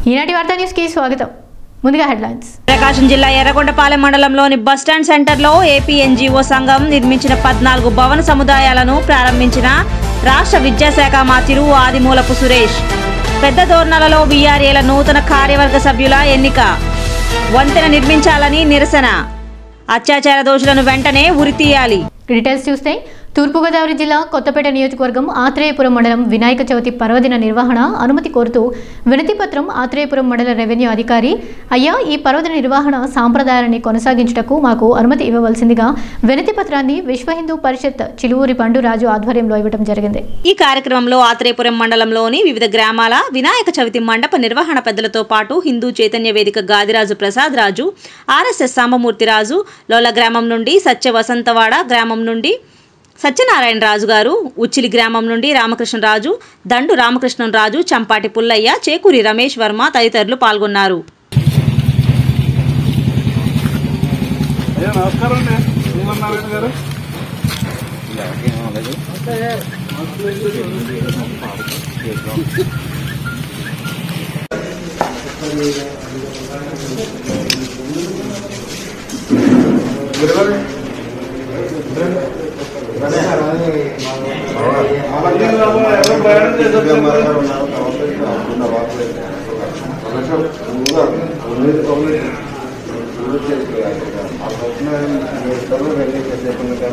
ఈనాటి వార్తా న్యూస్ కి స్వాగతం. ముందుగా హెడ్లైన్స్. ప్రకాశం జిల్లా ఎర్రగొండపాలెం మండలంలోని బస్టాండ్ సెంటర్లో ఏపీ ఎన్జీఓ సంఘం నిర్మించిన 14 భవన సముదాయాలను ప్రారంభించిన రాష్ట్ర విద్యాశాఖ మంత్రి ఆదిమూలపు సురేష్. పెద్ద దోర్నలలో వీఆర్ఏల నూతన కార్యవర్గ సభ్యుల ఎన్నిక. వంతెన నిర్మించాలని నిరసన. అత్యాచార దోషులను వెంటనే ఉరితీయాలి. డీటెయిల్స్ చూస్తే తూర్పుగోదావరి జిల్లా కొత్తపేట నియోజకవర్గం ఆత్రేయపురం మండలం వినాయక చవితి పర్వదిన నిర్వహణ అనుమతి కోరుతూ వినతిపత్రం ఆత్రేయపురం మండల రెవెన్యూ అధికారి అయ్యా, ఈ పర్వదిన నిర్వహణ సాంప్రదాయాన్ని కొనసాగించుటకు మాకు అనుమతి ఇవ్వవలసిందిగా వినతి పత్రాన్ని విశ్వ హిందూ పరిషత్ చిలువూరి పండురాజు ఆధ్వర్యంలో ఇవ్వడం జరిగింది. ఈ కార్యక్రమంలో ఆత్రేయపురం మండలంలోని వివిధ గ్రామాల వినాయక చవితి మండప నిర్వహణ పెద్దలతో పాటు హిందూ చైతన్య వేదిక గాదిరాజు ప్రసాద్ రాజు, ఆర్ఎస్ఎస్ సాంబమూర్తి రాజు, లోల గ్రామం నుండి సత్య వసంతవాడ గ్రామం నుండి సత్యనారాయణ రాజు గారు, ఉచ్చిలి గ్రామం నుండి రామకృష్ణరాజు, దండు రామకృష్ణరాజు, చంపాటి పుల్లయ్య, చేకూరి రమేష్ వర్మ తదితరులు పాల్గొన్నారు.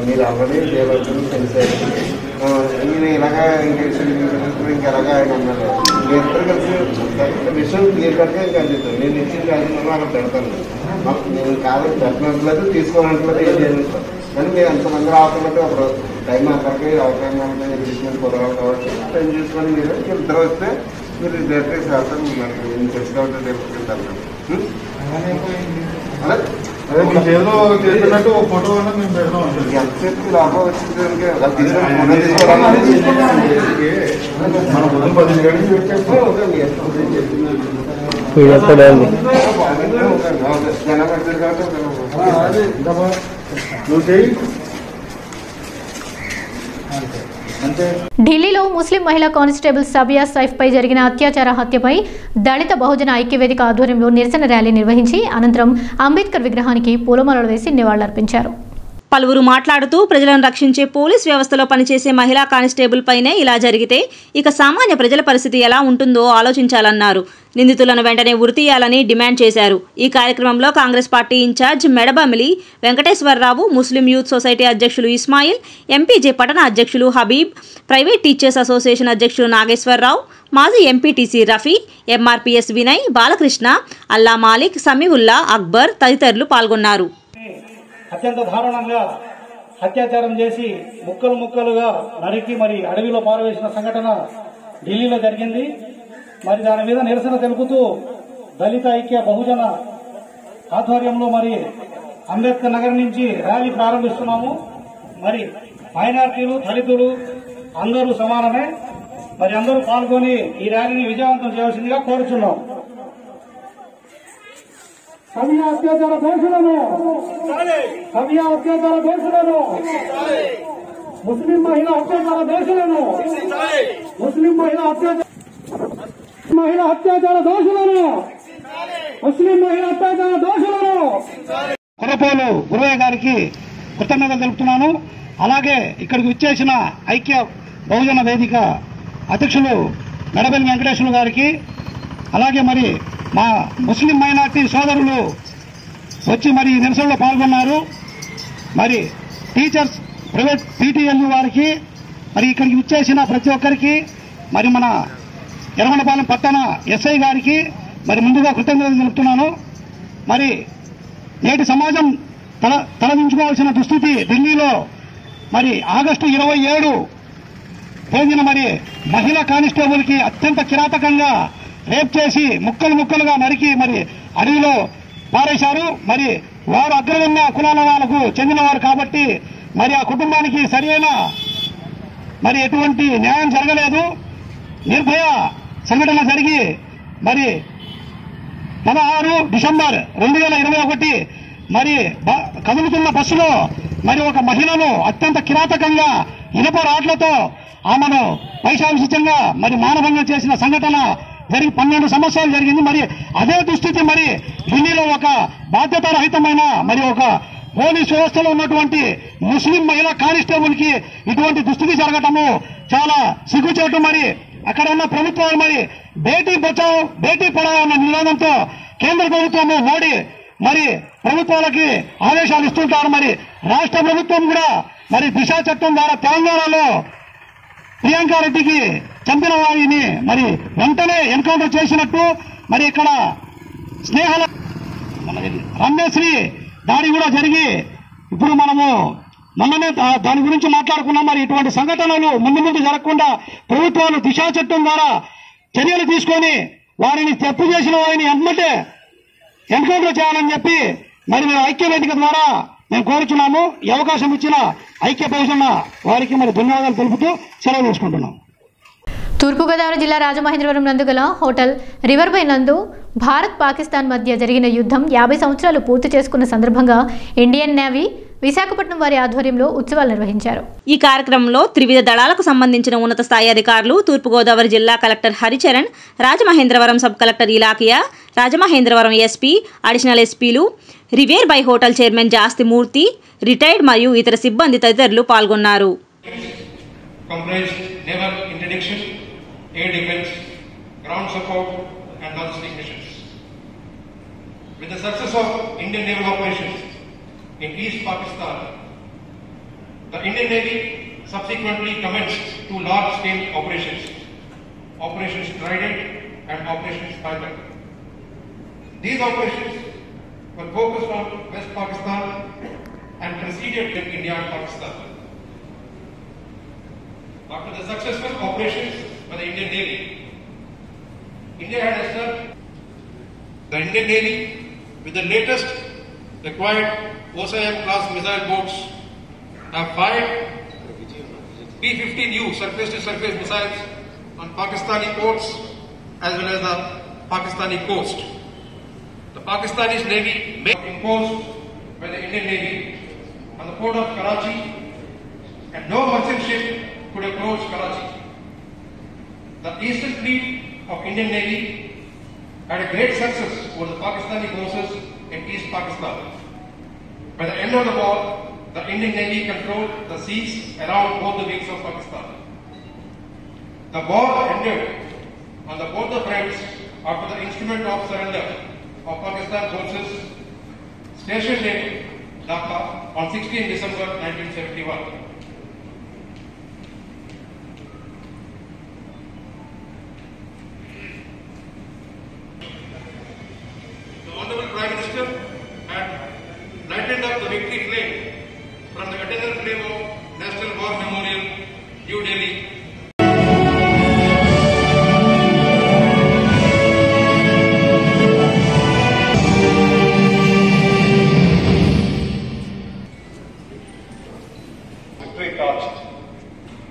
మీరు ఆల్రెడీ నేను ఇలాగా ఇంకెలాగా ఆయన ఉన్నాను. మీ ఇద్దరు కలిసి విషయం క్లియర్ కట్గా ఇంకా అందిస్తాను. నేను ఇచ్చింది కాదు అక్కడ పెడతాను. నేను కాదని పెట్టనట్లేదు, తీసుకోవాలంటలేదు, ఏం చేయలేదు. కానీ మీరు ఎంతమంది రావట్లేదు ఒక టైం అక్కడికి అవసరం కాబట్టి ఎగ్జిస్ట్మెంట్ కుదరాలి కాబట్టి టైం చూసుకొని మీరు ఇద్దరు వస్తే మీరు డైరెక్ట్గా చేస్తాను. మనకి నేను తెలుసు కాబట్టి రేపు అదే మీ చేతిలో చేస్తున్నట్టు ఒక ఫోటో అన్నా మేము పెడతాం. ఎంతసేపు లాభం వచ్చింది మనం ఉదయం 10 గంటలకు పెట్టేస్తే జనం పెడతారు కాబట్టి నువ్వు చేయి. ఢిల్లీలో ముస్లిం మహిళా కానిస్టేబుల్ సబియా సైఫ్ పై జరిగిన అత్యాచార హత్యపై దళిత బహుజన ఐక్యవేదిక ఆధ్వర్యంలో నిరసన ర్యాలీ నిర్వహించి అనంతరం అంబేద్కర్ విగ్రహానికి పూలమాలలు వేసి నివాళులర్పించారు. పలువురు మాట్లాడుతూ ప్రజలను రక్షించే పోలీస్ వ్యవస్థలో పనిచేసే మహిళా కానిస్టేబుల్ పైనే ఇలా జరిగితే ఇక సామాన్య ప్రజల పరిస్థితి ఎలా ఉంటుందో ఆలోచించాలన్నారు. నిందితులను వెంటనే ఉరితీయాలని డిమాండ్ చేశారు. ఈ కార్యక్రమంలో Congress party incharge Medabamili Venkateswara Rao, Muslim youth society అధ్యక్షులు ఇస్మాయిల్, ఎంపీజే పట్టణ అధ్యక్షులు హబీబ్, ప్రైవేట్ టీచర్స్ అసోసియేషన్ అధ్యక్షులు నాగేశ్వరరావు, మాజీ ఎంపీటీసీ రఫీ, ఎంఆర్పీఎస్ వినయ్, బాలకృష్ణ, అల్లా మాలిక్, సమీవుల్లా, అక్బర్ తదితరులు పాల్గొన్నారు. అత్యంత దారుణంగా అత్యాచారం చేసి ముక్కలు ముక్కలుగా నరికి మరి అడవిలో పారవేసిన సంఘటన ఢిల్లీలో జరిగింది. మరి దాని మీద నిరసన తెలుపుతూ దళిత ఐక్య బహుజన ఆధ్వర్యంలో మరి అంబేద్కర్ నగర్ నుంచి ర్యాలీ ప్రారంభిస్తున్నాము. మరి మైనార్టీలు, దళితులు అందరూ సమానమే. మరి అందరూ పాల్గొని ఈ ర్యాలీని విజయవంతం చేయవలసిందిగా కోరుచున్నాం. సబియా అత్యాచార దోషులను, సబియా అత్యాచార దోషులను, ముస్లిం మహిళ అత్యాచార దోషులను, ముస్లిం మహిళ అత్యాచార దోషులను, ముస్లిం మహిళ అత్యాచార దోషులను కురపోలు గురవయ్య గారికి కృతజ్ఞతలు తెలుపుతున్నాను. అలాగే ఇక్కడికి వచ్చేసిన ఐక్య బహుజన వేదిక అధ్యక్షులు మెడబెల్లి వెంకటేశ్వర గారికి, అలాగే మరి మా ముస్లిం మైనార్టీ సోదరులు వచ్చి మరి నిరసనలో పాల్గొన్నారు. మరి టీచర్స్, ప్రైవేట్ పీటీఎల్యూ వారికి, మరి ఇక్కడికి వచ్చేసిన ప్రతి ఒక్కరికి, మరి మన ఎర్రగొండపాలెం పట్టణ ఎస్ఐ గారికి మరి ముందుగా కృతజ్ఞతలు తెలుపుతున్నాను. మరి నేటి సమాజం తలదించుకోవాల్సిన దుస్థితి ఢిల్లీలో మరి ఆగస్టు 27 తేదీన మరి మహిళా కానిస్టేబుల్కి అత్యంత కిరాతకంగా రేప్ చేసి ముక్కలు ముక్కలుగా నరికి మరి అడవిలో పారేశారు. మరి వారు అగ్రగణ్య కులాల వాళ్ళకు చెందినవారు కాబట్టి మరి ఆ కుటుంబానికి సరైన మరి ఎటువంటి న్యాయం జరగలేదు. నిర్భయ సంఘటన జరిగి మరి 16 డిసెంబర్ 2021 మరి కదులుతున్న బస్సులో మరి ఒక మహిళను అత్యంత కిరాతకంగా ఇనుప రాడ్లతో ఆమెను పైశాచికంగా మరి మానభంగం చేసిన సంఘటన జరిగి 12 సంవత్సరాలు జరిగింది. మరి అదే దుస్థితి మరి ఢిల్లీలో ఒక బాధ్యతారహితమైన మరి ఒక పోలీస్ వ్యవస్థలో ఉన్నటువంటి ముస్లిం మహిళా కానిస్టేబుల్ కి ఇటువంటి దుస్థితి జరగటము చాలా సిగ్గుచేటు. మరి అక్కడ ఉన్న ప్రభుత్వాలు మరి బేటీ బచావ్ బేటీ పడావ్ అన్న నినాదంతో కేంద్ర ప్రభుత్వము మోడీ మరి ప్రభుత్వాలకి ఆదేశాలు ఇస్తుంటారు. మరి రాష్ట్ర ప్రభుత్వం కూడా మరి దిశ చట్టం ద్వారా తెలంగాణలో ప్రియాంక రెడ్డికి చంపిన వారిని మరి వెంటనే ఎన్కౌంటర్ చేసినట్టు మరి ఇక్కడ స్నేహాల రమ్యశ్రీ దాడి కూడా జరిగి ఇప్పుడు మనము మొన్ననే దాని గురించి మాట్లాడుకున్నాం. మరి ఇటువంటి సంఘటనలు ముందు ముందు జరగకుండా ప్రభుత్వాలు దిశా చట్టం ద్వారా చర్యలు తీసుకొని వారిని తప్పు చేసిన వారిని ఎమ్మటే ఎన్కౌంటర్ చేయాలని చెప్పి మరి మేము ఐక్య వేదిక ద్వారా మేము కోరుచున్నాము. ఈ అవకాశం ఇచ్చిన ఐక్య బహుజన వారికి మరి ధన్యవాదాలు తెలుపుతూ సెలవు తీసుకుంటున్నాం. తూర్పుగోదావరి జిల్లా రాజమహేంద్రవరం నందు గల హోటల్ రివర్ బై నందు భారత్ పాకిస్తాన్ మధ్య జరిగిన యుద్ధం 50 సంవత్సరాలు పూర్తి చేసుకున్న సందర్భంగా ఇండియన్ నేవీ విశాఖపట్నం వారి ఆధ్వర్యంలో ఉత్సవాలు నిర్వహించారు. ఈ కార్యక్రమంలో త్రివిధ దళాలకు సంబంధించిన ఉన్నత స్థాయి అధికారులు, తూర్పుగోదావరి జిల్లా collector Haricharan, Rajamahendravaram sub collector Ilakkiya, Rajamahendravaram SP, additional ఎస్పీలు, River Bay hotel chairman Jasti Murthy, retired మరియు ఇతర సిబ్బంది తదితరులు పాల్గొన్నారు. air defense, ground support and logistic missions. With the success of Indian naval operations in East Pakistan, the Indian Navy subsequently commenced two large-scale operations, Operations Trident and Operations Tiger. These operations were focused on West Pakistan and preceded India and Pakistan. After the successful operations by the Indian Navy, India had established the Indian Navy with the latest required OSIM class missile boats have fired P-50U surface-to-surface missiles on Pakistani ports as well as the Pakistani coast. The Pakistani Navy may be imposed by the Indian Navy on the port of Karachi, and no merchant ship could approach Karachi. The Eastern Fleet of Indian Navy had a great success over the Pakistani forces in East Pakistan. By the end of the war, the Indian Navy controlled the seas around both the wings of Pakistan. The war ended on the both the fronts after the instrument of surrender of Pakistan forces stationed in Dhaka on 16 December 1971. Honorable Prime Minister had lighted up the victory flame from the eternal flame of National War Memorial, New Delhi. Victory torch.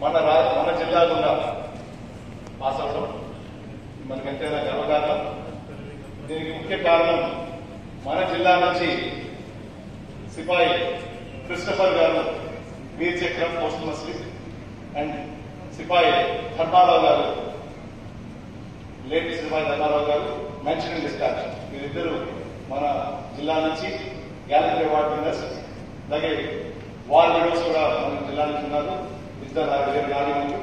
మన జిల్లాలో pass అవడం మనకు ఎంతైనా గర్వకారణం. దీనికి ముఖ్య కారణం మన జిల్లా నుంచి సిపాయి క్రిస్టఫర్ గారు వీర్ చక్రం పోస్ట్మస్లీ అండ్ సిపాయి ధర్మారావు గారు, లేట్ సిపాయి ధర్మారావు గారు మెన్షన్ డిస్టార్జ్. వీరిద్దరూ మన జిల్లా నుంచి గ్యాలరీ అవార్డు విన్నర్స్. అలాగే వార్ విడోస్ కూడా మన జిల్లా నుంచి ఉన్నారు, ఇద్దరు నాయకులు.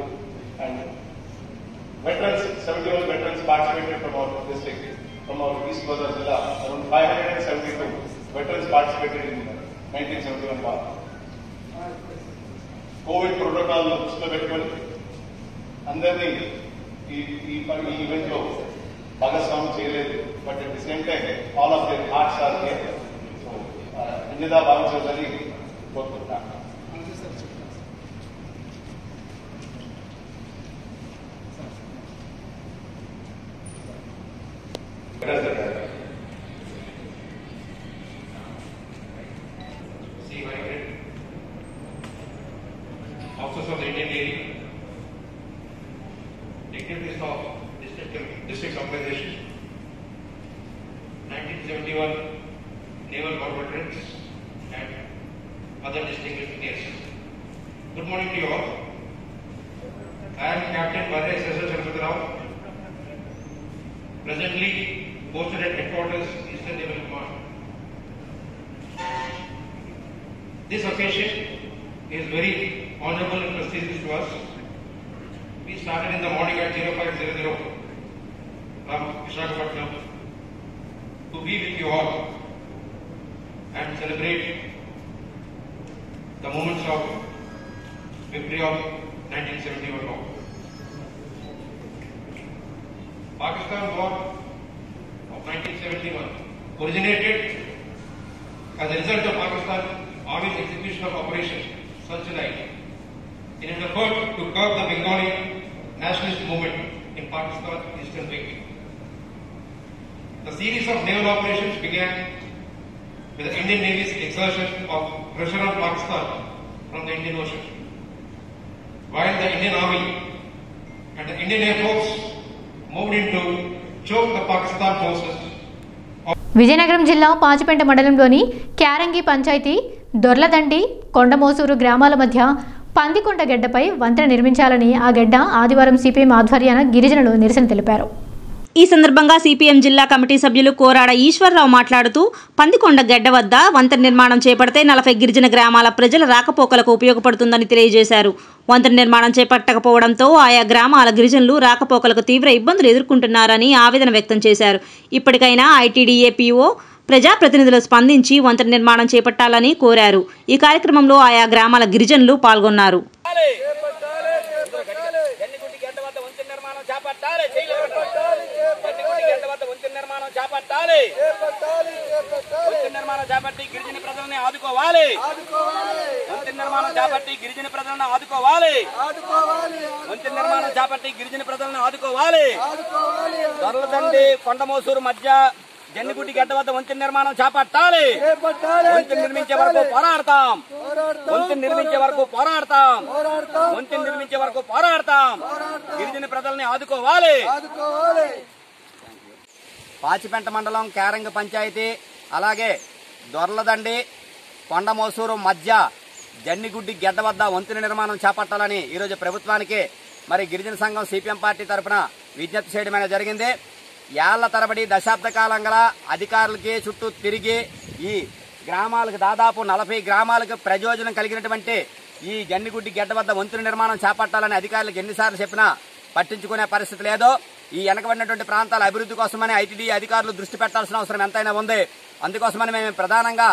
And veterans, 71 veterans participated from our district, from our East Godavari Jilla. Around 572 veterans participated in 1971 war. COVID protocol దృష్టిలో పెట్టుకొని అందరినీ ఈ ఈవెంట్ లో భాగస్వామ్యం చేయలేదు. But at the same time all of their hearts are here. So అన్నిదా భావించాలని కోరుకుంటున్నాను. Officers of the Indian Navy, dignitaries of district organization, 1971 naval war veterans, and other distinguished guests. Good morning to you all. I am Captain Varya Chandra Rao, presently posted at headquarters, Eastern Naval Command. This occasion is very honorable and prestigious to us. We started in the morning at 0500 from Visakhapatnam to be with you all and celebrate the moments of victory of 1971 war. Pakistan War of 1971 originated as a result of Pakistan Army's execution of Operation Searchlight in an effort to curb the Bengali nationalist movement in Pakistan's eastern wing. The series of naval operations began with the Indian Navy's exertion of pressure on Pakistan from the Indian Ocean, while the Indian Army and the Indian Air Force moved in to choke the Pakistan forces. Vizianagaram జిల్లా పాచిపెంట మండలంలోని క్యారంగి పంచాయతీ దొర్లదండి కొండమోసూరు గ్రామాల మధ్య పందికొండ గెడ్డపై వంతెన నిర్మించాలని ఆ గెడ్డ ఆదివారం CPM ఆధ్వర్యాన గిరిజనులు నిరసన తెలిపారు. ఈ సందర్భంగా సిపిఎం జిల్లా కమిటీ సభ్యులు కోరాడ ఈశ్వరరావు మాట్లాడుతూ పందికొండ గెడ్డ వద్ద వంతెన నిర్మాణం చేపడితే 40 గిరిజన గ్రామాల ప్రజల రాకపోకలకు ఉపయోగపడుతుందని తెలియజేశారు. వంతెన నిర్మాణం చేపట్టకపోవడంతో ఆయా గ్రామాల గిరిజనులు రాకపోకలకు తీవ్ర ఇబ్బందులు ఎదుర్కొంటున్నారని ఆవేదన వ్యక్తం చేశారు. ఇప్పటికైనా ఐటీడీఏ పీఓ ప్రజాప్రతినిధులు స్పందించి వంతెన నిర్మాణం చేపట్టాలని కోరారు. ఈ కార్యక్రమంలో ఆయా గ్రామాల గిరిజనులు పాల్గొన్నారు. గిరిజన ప్రజలను ఆదుకోవాలి. వంతెన నిర్మాణం చేపట్టి గిరిజన ప్రజలను ఆదుకోవాలి. వంతెన నిర్మాణం చేపట్టి గిరిజన ప్రజలను ఆదుకోవాలి. దొరలదండి కొండమోసూరు మధ్య జన్నిగుడ్డి గడ్డ వద్ద వంతెన నిర్మాణం చేపట్టాలి. వంతెన నిర్మించే వరకు పోరాడతాం. వంతెన నిర్మించే వరకు పోరాడతాం. వంతెన నిర్మించే వరకు పోరాడతాం. గిరిజన ప్రజల్ని ఆదుకోవాలి. పాచిపెంట మండలం క్యారంగ పంచాయతీ అలాగే దొర్లదండి కొండమోసూరు మధ్య జన్నిగుడ్డి గడ్డ వద్ద వంతెన నిర్మాణం చేపట్టాలని ఈరోజు ప్రభుత్వానికి మరి గిరిజన సంఘం సిపిఎం పార్టీ తరఫున విజ్ఞప్తి చేయడం జరిగింది. ఏళ్ల తరబడి దశాబ్ద కాలంగా అధికారులకి చుట్టూ తిరిగి ఈ గ్రామాలకు దాదాపు 40 గ్రామాలకు ప్రయోజనం కలిగినటువంటి ఈ జన్నిగుడ్డి గడ్డ వద్ద వంతెన నిర్మాణం చేపట్టాలని అధికారులకు ఎన్నిసార్లు చెప్పినా పట్టించుకునే పరిస్థితి లేదు. ఈ వెనకబడినటువంటి ప్రాంతాల అభివృద్ధి కోసమని ఐటీడీ అధికారులు దృష్టి పెట్టాల్సిన అవసరం ఎంతైనా ఉంది. అందుకోసమని మేము ప్రధానంగా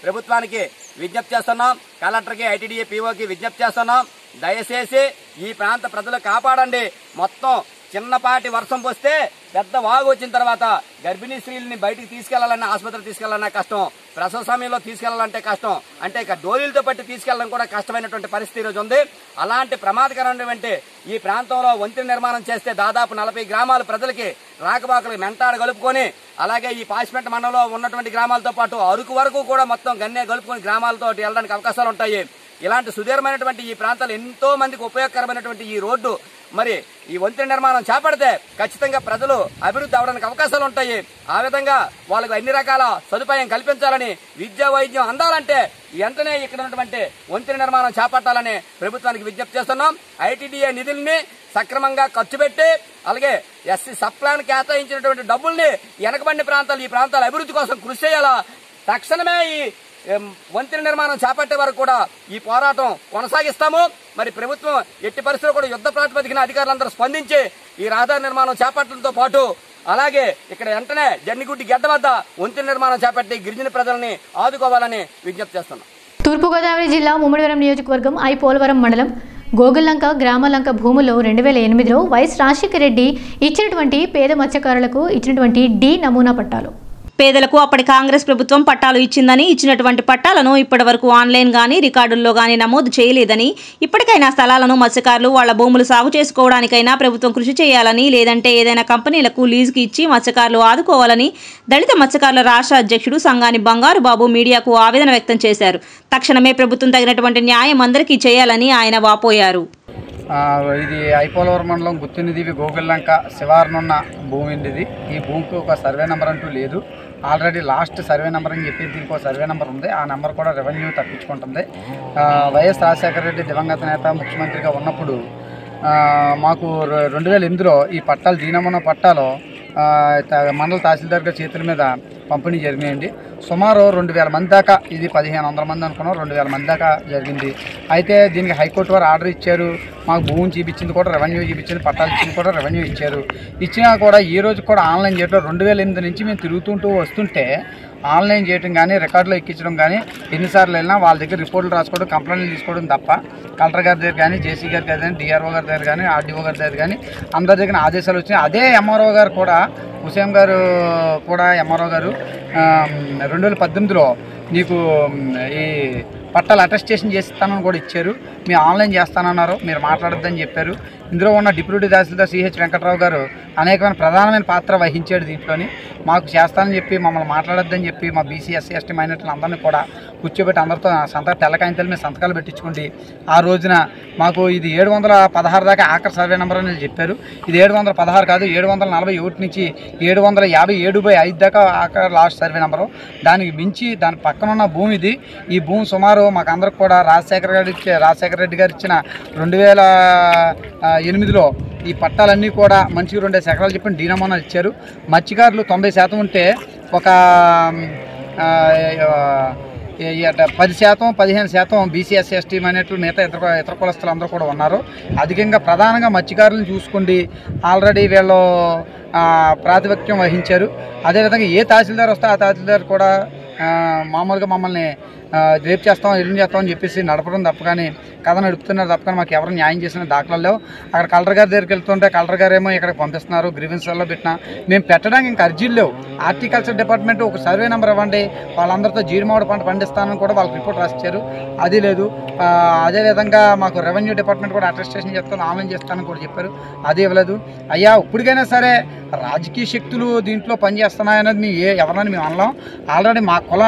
ప్రభుత్వానికి విజ్ఞప్తి చేస్తున్నాం. కలెక్టర్కి ఐటీడీఏ పీఓకి విజ్ఞప్తి చేస్తున్నాం. దయచేసి ఈ ప్రాంత ప్రజలు కాపాడండి. మొత్తం చిన్నపాటి వర్షం పోస్తే పెద్ద వాగు వచ్చిన తర్వాత గర్భిణీ స్త్రీలని బయటికి తీసుకెళ్లాలన్నా ఆసుపత్రికి తీసుకెళ్లాలన్నా కష్టం. ప్రసవ సమయంలో తీసుకెళ్లాలంటే కష్టం. అంటే ఇక డోలీలతో పట్టి తీసుకెళ్లడం కూడా కష్టమైనటువంటి పరిస్థితి ఈరోజు ఉంది. అలాంటి ప్రమాదకరమైనటువంటి ఈ ప్రాంతంలో వంతెన నిర్మాణం చేస్తే దాదాపు 40 గ్రామాల ప్రజలకి రాకపోకలకు మెంటాడ గలుపుకొని అలాగే ఈ పాచిపెంట మండలంలో ఉన్నటువంటి గ్రామాలతో పాటు అరకు వరకు కూడా మొత్తం గన్నే గలుపుకొని గ్రామాలతో వెళ్ళడానికి అవకాశాలు ఉంటాయి. ఇలాంటి సుదీర్ఘమైనటువంటి ఈ ప్రాంతాలు ఎంతో మందికి ఉపయోగకరమైనటువంటి ఈ రోడ్డు మరి ఈ వంతెన నిర్మాణం చేపడితే ఖచ్చితంగా ప్రజలు అభివృద్ధి అవడానికి అవకాశాలు ఉంటాయి. ఆ విధంగా వాళ్ళకు అన్ని రకాల సదుపాయం కల్పించాలని విద్యా వైద్యం అందాలంటే వెంటనే ఇక్కడ ఉన్నటువంటి వంతెన నిర్మాణం చేపట్టాలని ప్రభుత్వానికి విజ్ఞప్తి చేస్తున్నాం. ఐటీడీఏ నిధుల్ని సక్రమంగా ఖర్చు పెట్టి అలాగే ఎస్సీ సబ్ ప్లాన్ కేటాయించినటువంటి డబ్బుల్ని వెనకబడిన ప్రాంతాలు ఈ ప్రాంతాల అభివృద్ధి కోసం కృషి చేయాలా. తక్షణమే ఈ వంతెన నిర్మాణం చేపట్టే వరకు కూడా ఈ పోరాటం కొనసాగిస్తాము. మరి ప్రభుత్వం ఎట్టి పరిస్థితుల్లో కూడా యుద్ధ ప్రాతిపదికన అధికారులందరూ స్పందించి ఈ రహదారి నిర్మాణం చేపట్టడంతో పాటు అలాగే ఇక్కడ వెంటనే జన్నిగుడ్డి గడ్డ వద్ద వంతెన నిర్మాణం చేపట్టి గిరిజన ప్రజల్ని ఆదుకోవాలని విజ్ఞప్తి చేస్తున్నాం. తూర్పుగోదావరి జిల్లా ముమ్మడివరం నియోజకవర్గం పోలవరం మండలం గోగుల్లంక గ్రామాలంక భూముల్లో 2008లో వైఎస్ రాజశేఖర రెడ్డి ఇచ్చినటువంటి పేద మత్స్యకారులకు ఇచ్చినటువంటి డి నమూనా పట్టాలు. పేదలకు అప్పటి కాంగ్రెస్ ప్రభుత్వం పట్టాలు ఇచ్చిందని ఇచ్చినటువంటి పట్టాలను ఇప్పటి వరకు ఆన్లైన్ గానీ రికార్డుల్లో గానీ నమోదు చేయలేదని ఇప్పటికైనా స్థలాలను మత్స్యకారులు వాళ్ల భూములు సాగు చేసుకోవడానికైనా ప్రభుత్వం కృషి చేయాలని లేదంటే ఏదైనా కంపెనీలకు లీజుకి ఇచ్చి మత్స్యకారులు ఆదుకోవాలని దళిత మత్స్యకారుల రాష్ట్ర అధ్యక్షుడు సంగాని బంగారు బాబు మీడియాకు ఆవేదన వ్యక్తం చేశారు. తక్షణమే ప్రభుత్వం తగినటువంటి న్యాయం అందరికీ చేయాలని ఆయన వాపోయారు. ఇది పోలవరం మండలం గుత్తినిదివి గోగుల్లంక శివారునున్న భూమి ఇది. ఈ భూమికి ఒక సర్వే నెంబర్ అంటూ లేదు. ఆల్రెడీ లాస్ట్ సర్వే నెంబర్ అని చెప్పి దీనికి ఒక సర్వే నెంబర్ ఉంది. ఆ నెంబర్ కూడా రెవెన్యూ తప్పించుకుంటుంది. వైఎస్ రాజశేఖర రెడ్డి దివంగత నేత ముఖ్యమంత్రిగా ఉన్నప్పుడు మాకు 2008లో ఈ పట్టాలు దీనమున్న పట్టాలు మండల తహసీల్దార్ గారి చేతుల మీద పంపిణీ జరిగినాయండి. సుమారు 2000 మంది దాకా, ఇది 1500 మంది అనుకున్నాం, 2000 మంది దాకా జరిగింది. అయితే దీనికి హైకోర్టు వారు ఆర్డర్ ఇచ్చారు. మాకు భూమి చూపించింది కూడా రెవెన్యూ చూపించింది, పట్టాలు ఇచ్చింది కూడా రెవెన్యూ ఇచ్చారు. ఇచ్చినా కూడా ఈ రోజు కూడా ఆన్లైన్ చేయడం 2008 నుంచి మేము తిరుగుతుంటూ వస్తుంటే ఆన్లైన్ చేయడం కానీ రికార్డులో ఎక్కించడం కానీ ఎన్నిసార్లు వెళ్ళినా వాళ్ళ దగ్గర రిపోర్టులు రాసుకోవడం, కంప్లైంట్లు తీసుకోవడం తప్ప కలెక్టర్ గారి దగ్గర కానీ, జేసీ గారి దగ్గర కానీ, డిఆర్ఓ గారి దగ్గర కానీ, ఆర్డీఓ గారి దగ్గర కానీ అందరి దగ్గర ఆదేశాలు వచ్చినాయి. అదే ఎంఆర్ఓ గారు కూడా, హుసేన్ గారు కూడా ఎంఆర్ఓ గారు 2018లో నీకు ఈ పట్టాలు అటెస్టేషన్ చేస్తానని కూడా ఇచ్చారు. మీరు ఆన్లైన్ చేస్తానన్నారు, మీరు మాట్లాడొద్దని చెప్పారు. ఇందులో ఉన్న డిప్యూటీ తహసీల్దార్ సిహెచ్ వెంకట్రావు గారు అనేకమైన ప్రధానమైన పాత్ర వహించాడు దీంట్లోని. మాకు చేస్తానని చెప్పి మమ్మల్ని మాట్లాడొద్దని చెప్పి మా బీసీ ఎస్సీ ఎస్టీ మైనారిటీలు అందరినీ కూడా కూర్చోబెట్టి అందరితో తెల్లకాయంతల మీద సంతకాలు పెట్టించుకుంటే ఆ రోజున మాకు ఇది 716 దాకా ఆఖరి సర్వే నెంబర్ అని చెప్పారు. ఇది 716 కాదు, 741 నుంచి 757/5 దాకా ఆఖరి లాస్ట్ సర్వే నెంబరు. దానికి మించి దాని పక్కన ఉన్న భూమి ఇది. ఈ భూమి సుమారు మాకు అందరికి కూడా రాజశేఖర రెడ్డి గారు ఇచ్చిన 2008లో ఈ పట్టాలన్నీ కూడా మంచిగా 2 ఎకరాలు చెప్పిన డీనమోనా ఇచ్చారు. మత్స్యకారులు 90% ఉంటే ఒక 10%, 15% బీసీ ఎస్సీ ఎస్టీ మైనారిటీలు, మిగతా ఇతర కులస్తులు అందరూ కూడా ఉన్నారు. అధికంగా ప్రధానంగా మత్స్యకారులను చూసుకోండి ఆల్రెడీ వీళ్ళు ప్రాతిపత్యం వహించారు. అదేవిధంగా ఏ తహసీల్దార్ వస్తే ఆ తహసీల్దార్ కూడా మామూలుగా మమ్మల్ని రేపు చేస్తాం, ఎల్లుండి చేస్తామని చెప్పేసి నడపడం తప్ప కానీ కథ నడుపుతున్నారు తప్ప కానీ మాకు ఎవరు న్యాయం చేసిన దాఖలాలు లేవు. అక్కడ కలెక్టర్ గారి దగ్గరికి వెళ్తుంటే కలెక్టర్ గారు ఏమో ఇక్కడికి పంపిస్తున్నారు, గ్రీవెన్స్లో పెట్టినా మేము పెట్టడానికి ఇంకా అర్జీలు లేవు. హార్టికల్చర్ డిపార్ట్మెంట్ ఒక సర్వే నెంబర్ ఇవ్వండి, వాళ్ళందరితో జీడిమామిడి పంట పండిస్తానని కూడా వాళ్ళకి రిపోర్ట్ రాసిచ్చారు, అది లేదు. అదేవిధంగా మాకు రెవెన్యూ డిపార్ట్మెంట్ కూడా అటెస్టేషన్ చేస్తాను, ఆన్లైన్ చేస్తానని కూడా చెప్పారు, అది ఇవ్వలేదు. అయ్యా ఇప్పటికైనా సరే రాజకీయ శక్తులు దీంట్లో పనిచేస్తున్నాయన్నది మేము ఎవరని మేము అనలేం. ఆల్రెడీ మా కుల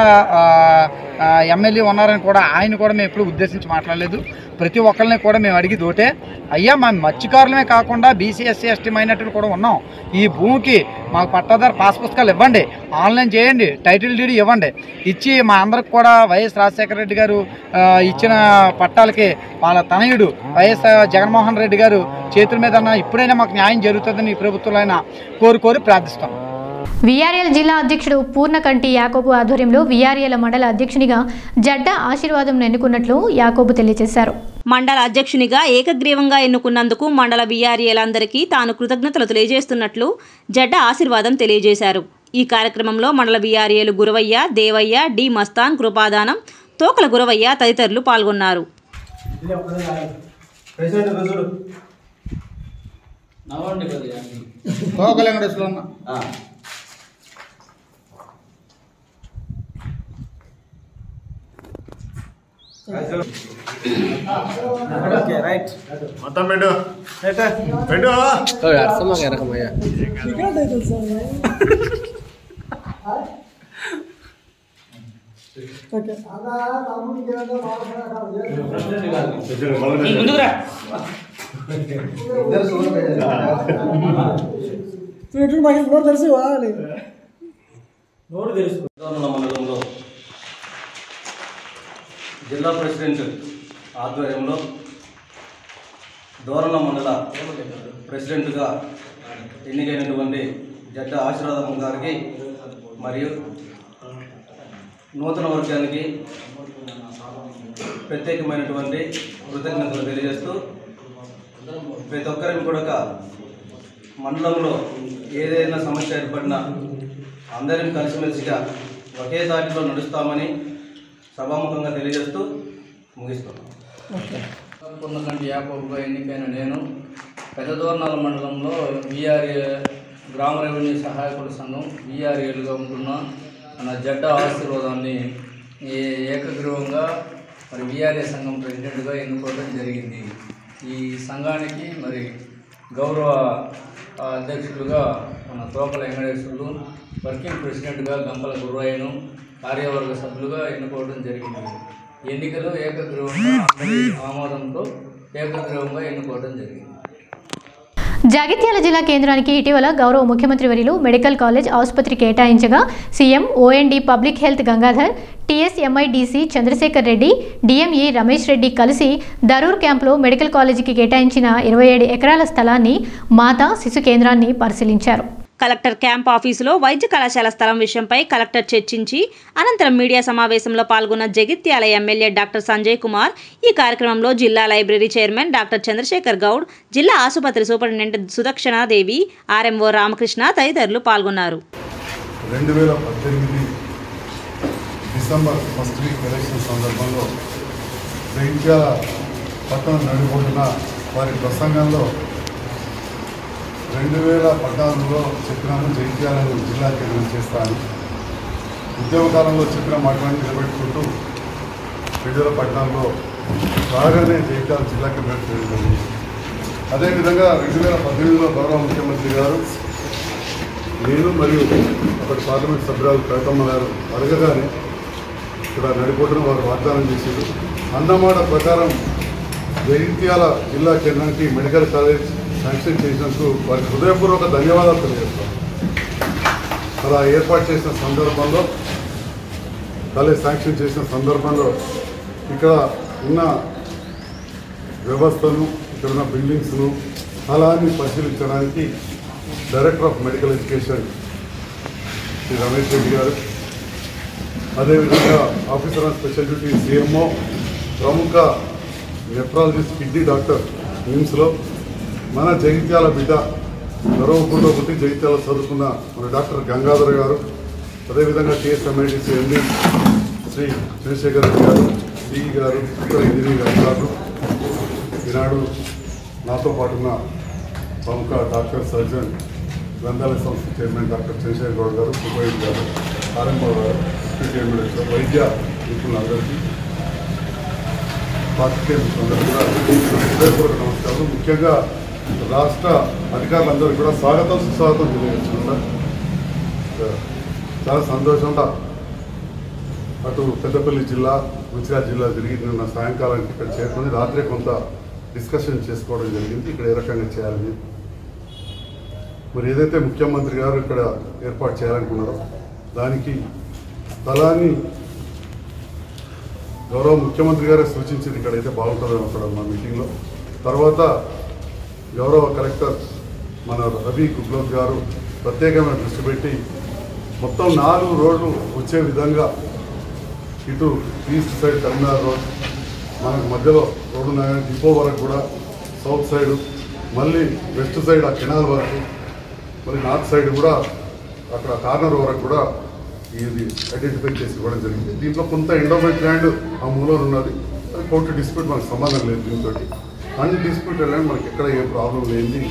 ఎమ్మెల్యే ఉన్నారని కూడా ఆయన కూడా మేము ఎప్పుడు ఉద్దేశించి మాట్లాడలేదు. ప్రతి ఒక్కరిని కూడా మేము అడిగి దోటే అయ్యా మా మత్స్యకారులమే కాకుండా బీసీ ఎస్సీ ఎస్టీ మైనారిటీలు కూడా ఉన్నాం. ఈ భూమికి మాకు పట్టాదారు పాస్ పుస్తకాలు ఇవ్వండి, ఆన్లైన్ చేయండి, టైటిల్ డీడీ ఇవ్వండి, ఇచ్చి మా అందరికి కూడా వైఎస్ రాజశేఖర రెడ్డి గారు ఇచ్చిన పట్టాలకి వాళ్ళ తనయుడు వైఎస్ జగన్మోహన్ రెడ్డి గారు చేతుల మీద ఇప్పుడైనా మాకు న్యాయం జరుగుతుందని ఈ ప్రభుత్వంలో అయినా కోరి ప్రార్థిస్తాం. వీఆర్ఏల జిల్లా అధ్యక్షుడు పూర్ణకంటి యాకోబు ఆధ్వర్యంలో వీఆర్ఏల మండల అధ్యక్షునిగా జడ్డా ఆశీర్వాదం ఎన్నుకున్నట్లు యాకోబు తెలియజేశారు. మండల అధ్యక్షునిగా ఏకగ్రీవంగా ఎన్నుకున్నందుకు మండల వీఆర్ఏలందరికీ తాను కృతజ్ఞతలు తెలియజేస్తున్నట్లు జడ్డా ఆశీర్వాదం తెలియజేశారు. ఈ కార్యక్రమంలో మండల వీఆర్ఏలు గురవయ్య, దేవయ్య, డి మస్తాన్, కృపాదానం, తోకల గురవయ్య తదితరులు పాల్గొన్నారు. మొత్తం పెట్టు పెట్టు మండలంలో జిల్లా ప్రెసిడెంట్ ఆధ్వర్యంలో దోరణ మండల ప్రెసిడెంట్గా ఎన్నికైనటువంటి జడ్డా ఆశీర్వాదం గారికి మరియు నూతన వర్గానికి ప్రత్యేకమైనటువంటి కృతజ్ఞతలు తెలియజేస్తూ ప్రతి ఒక్కరిని కూడా మండలంలో ఏదైనా సమస్య ఏర్పడినా అందరం కలిసిమెలిసిగా ఒకే దాటిలో నడుస్తామని సభాముఖంగా తెలియజేస్తూ ముగిస్తున్నాం. పూర్ణకంటి యాకోబుగా ఎన్నికైన నేను పెద్దదోర్నాల మండలంలో వీఆర్ఏ గ్రామ రెవెన్యూ సహాయకుల సంఘం వీఆర్ఏలుగా ఉంటున్న మన జడ్డా ఆశీర్వాదాన్ని ఏకగ్రీవంగా మరి వీఆర్ఏ సంఘం ప్రెసిడెంట్గా ఎన్నుకోవడం జరిగింది. ఈ సంఘానికి మరి గౌరవ అధ్యక్షులుగా మన తోకల వెంకటేశ్వర్లు, వర్కింగ్ ప్రెసిడెంట్గా గంపల గుర్రాయను, కార్యవర్గ సభ్యులుగా ఎన్నుకోవడం జరిగింది. ఎన్నికలు ఏకగ్రీవంగా అందరి ఆమోదంతో ఏకగ్రీవంగా ఎన్నుకోవడం జరిగింది. జగిత్యాల జిల్లా కేంద్రానికి ఇటీవల గౌరవ ముఖ్యమంత్రి వర్యులు మెడికల్ కాలేజ్ ఆసుపత్రి కేటాయించగా CM, OSD public health Gangadhar, TSMIDC Chandrashekar Reddy, DME Ramesh Reddy కలిసి దరూర్ క్యాంపులో మెడికల్ కాలేజీకి కేటాయించిన 27 ఎకరాల స్థలాన్ని, మాతా శిశు కేంద్రాన్ని పరిశీలించారు. కలెక్టర్ క్యాంప్ ఆఫీసులో వైద్య కళాశాల స్థలం విషయంపై కలెక్టర్ చర్చించి అనంతరం మీడియా సమావేశంలో పాల్గొన్న జగిత్యాల ఎమ్మెల్యే డాక్టర్ సంజయ్ కుమార్, ఈ కార్యక్రమంలో జిల్లా library chairman doctor Chandrashekar Goud, జిల్లా ఆసుపత్రి సూపరింటెండెంట్ సుదక్షణాదేవి, ఆర్ఎంఓ రామకృష్ణ తదితరులు పాల్గొన్నారు. 2018 డిసెంబర్ ఫస్ట్ వీక్ ఎలక్షన్ సందర్భంలో జగిత్యాల పట్టణం నడిపోతున్న వారి ప్రసంగంలో 2014లో చెప్పినాము జగిత్యాలను జిల్లా కేంద్రం చేస్తాను. ఉద్యమకాలంలో చెప్పిన మాటలను నిలబెట్టుకుంటూ 2014లో రాగానే జగిత్యాల జిల్లా కేంద్రం చేయడం జరిగింది. అదేవిధంగా 2018లో గౌరవ ముఖ్యమంత్రి గారు, నేను మరియు అప్పటి పార్లమెంట్ సభ్యురాలు కవితమ్మ గారు అడగగానే ఇక్కడ నడిపోటును వారు వాగ్దానం చేశారు. అన్నమాట ప్రకారం జగిత్యాల జిల్లా కేంద్రానికి మెడికల్ కాలేజ్ శాంక్షన్ చేసినందుకు వారికి హృదయపూర్వక ధన్యవాదాలు తెలియజేస్తాం. అలా ఏర్పాటు చేసిన సందర్భంలో, కాలేజ్ శాంక్షన్ చేసిన సందర్భంలో ఇక్కడ ఉన్న వ్యవస్థను, ఇక్కడ ఉన్న బిల్డింగ్స్ను స్థలాన్ని పరిశీలించడానికి director of medical education Shri Ramesh Reddy garu, అదేవిధంగా officer on special duty CMO, ప్రముఖ నెఫ్రాలజిస్ట్ కిడ్నీ డాక్టర్ నిమ్స్లో, మన జగిత్యాల బిడ్డ గౌరవకుండా పుట్టి జగిత్యాల చదువుకున్న మన డాక్టర్ గంగాధర్ గారు, అదేవిధంగా టీఎస్ఎంఐడిసి ఎండి శ్రీ చంద్రశేఖర్ రెడ్డి గారు, సిఈ గారు, ఇతర ఇంజనీరింగ్ అధికారులు, ఈనాడు నాతో పాటున్న ప్రముఖ డాక్టర్ సర్జన్ గ్రంథాలయ సంస్థ చైర్మన్ డాక్టర్ చంద్రశేఖర్ గౌడ్ గారు, సుబ్బయ్య గారు, ఆర్ఎంఓ గారు, డిప్యూటీ ఎమ్మెల్యే, వైద్య నిపుణులందరికీ, పార్టీ అందరికీ కూడా హృదయపూర్వక నమస్కారం. ముఖ్యంగా రాష్ట్ర అధికారులందరికీ కూడా స్వాగతం సుస్వాగతం తెలియజేస్తున్నాం సార్. చాలా సంతోషంగా అటు పెద్దపల్లి జిల్లా, మంచిర్యాల జిల్లా తిరిగి నిన్న సాయంకాలానికి ఇక్కడ చేరుకొని రాత్రి కొంత డిస్కషన్ చేసుకోవడం జరిగింది. ఇక్కడ ఏ రకంగా చేయాలని, మరి ఏదైతే ముఖ్యమంత్రి గారు ఇక్కడ ఏర్పాటు చేయాలనుకున్నారో దానికి స్థలాన్ని గౌరవ ముఖ్యమంత్రి గారే సూచించింది ఇక్కడైతే బాగుంటుందని అక్కడ మా మీటింగ్లో. తర్వాత గౌరవ కలెక్టర్ మన రవి కుబ్లోత్ గారు ప్రత్యేకమైన దృష్టి పెట్టి మొత్తం 4 రోడ్లు వచ్చే విధంగా ఇటు ఈస్ట్ సైడ్ కరీంనగర్ రోడ్, మనకు మధ్యలో రోడ్డు ఉన్నాయని డిపో వరకు కూడా, సౌత్ సైడ్ మళ్ళీ వెస్ట్ సైడ్ ఆ కెనాల్ వరకు, మళ్ళీ నార్త్ సైడ్ కూడా అక్కడ కార్నర్ వరకు కూడా ఇది ఐడెంటిఫై చేసి ఇవ్వడం జరిగింది. దీంట్లో కొంత ఎండోమెంట్ ల్యాండ్ ఆ మూలలో ఉన్నది, అది కోర్టు డిస్ప్యూట్ మనకు సంబంధం లేదు. దీంతో అన్డిస్ప్యూటెడ్ ల్యాండ్ మనకి ఎక్కడ ఏ ప్రాబ్లం లేని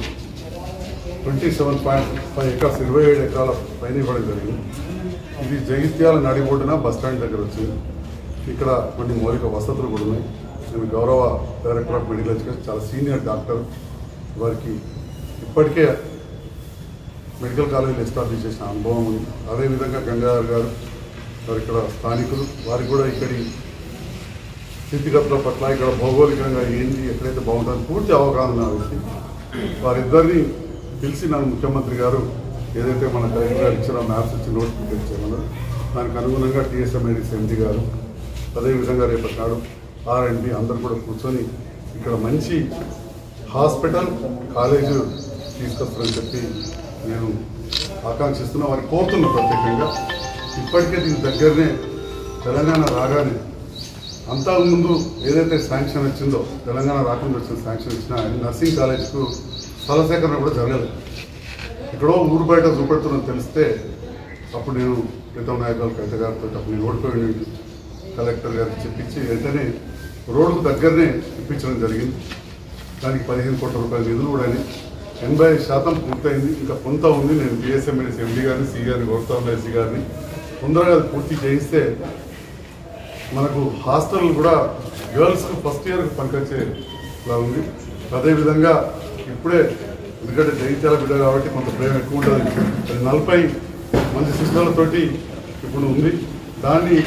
27.5 ఎకరాలు 27 ఎకరాల పైన ఇవ్వడం జరిగింది. ఇది జగిత్యాల నడిబొడ్డున బస్టాండ్ దగ్గర వచ్చింది. ఇక్కడ కొన్ని మౌలిక వసతులు కూడా ఉన్నాయి. నేను గౌరవ డైరెక్టర్ ఆఫ్ మెడికల్ ఎడ్యుకేషన్, చాలా సీనియర్ డాక్టర్, వారికి ఇప్పటికే మెడికల్ కాలేజీలు ఎస్టాబ్లిష్ చేసిన అనుభవం ఉంది. అదేవిధంగా గంగాధర్ గారు వారు ఇక్కడ స్థానికులు, వారికి కూడా ఇక్కడి స్థితిగతుల పట్ల, ఇక్కడ భౌగోళికంగా ఏంటి, ఎక్కడైతే బాగుంటుందని పూర్తి అవగాహన వ్యక్తి. వారిద్దరిని పిలిచి నన్ను ముఖ్యమంత్రి గారు ఏదైతే మన కలెక్టర్ గారు ఇచ్చిన మ్యాప్స్ ఇచ్చి నోటిఫికేషన్ ఇచ్చామన్నారు, దానికి అనుగుణంగా టీఎస్ఎంఐడిసి ఎండి గారు, అదేవిధంగా రేపటి నాడు ఆర్ఎండి అందరూ కూడా కూర్చొని ఇక్కడ మంచి హాస్పిటల్ కాలేజు తీసుకొస్తారని చెప్పి నేను ఆకాంక్షిస్తున్నా, వారికి కోరుతున్నా ప్రత్యేకంగా. ఇప్పటికే దీని దగ్గరనే తెలంగాణ రాగానే, అంతకుముందు ఏదైతే శాంక్షన్ వచ్చిందో, తెలంగాణ రాకుండా వచ్చిన శాంక్షన్ ఇచ్చినా నర్సింగ్ కాలేజ్కు స్థల సేకరణ కూడా జరగలేదు. ఇక్కడో ఊరు బయట చూపెడుతున్నది తెలిస్తే అప్పుడు నేను ప్రీతం నాయకులు కవిత గారితో అప్పుడు నేను ఓడిపోయి కలెక్టర్ గారికి చెప్పించి వెంటనే రోడ్డుకు దగ్గరనే ఇప్పించడం జరిగింది. దానికి 15 కోట్ల రూపాయల నిధులు కూడా 80% పూర్తయింది. ఇంకా కొంత ఉంది. నేను టీఎస్ఎంఐడిసి ఎండి గారిని, సి గారిని, గౌరవ ఎస్సీ గారిని తొందరగా పూర్తి చేయిస్తే మనకు హాస్టల్ కూడా గర్ల్స్కు ఫస్ట్ ఇయర్కి పనికొచ్చేలా ఉంది. అదేవిధంగా ఇప్పుడే ఎందుకంటే జగిత్యాల బిడ్డ కాబట్టి కొంత ప్రేమ ఎక్కువ ఉంటుంది. 40 మంది శిష్యులతోటి ఇప్పుడు ఉంది. దాన్ని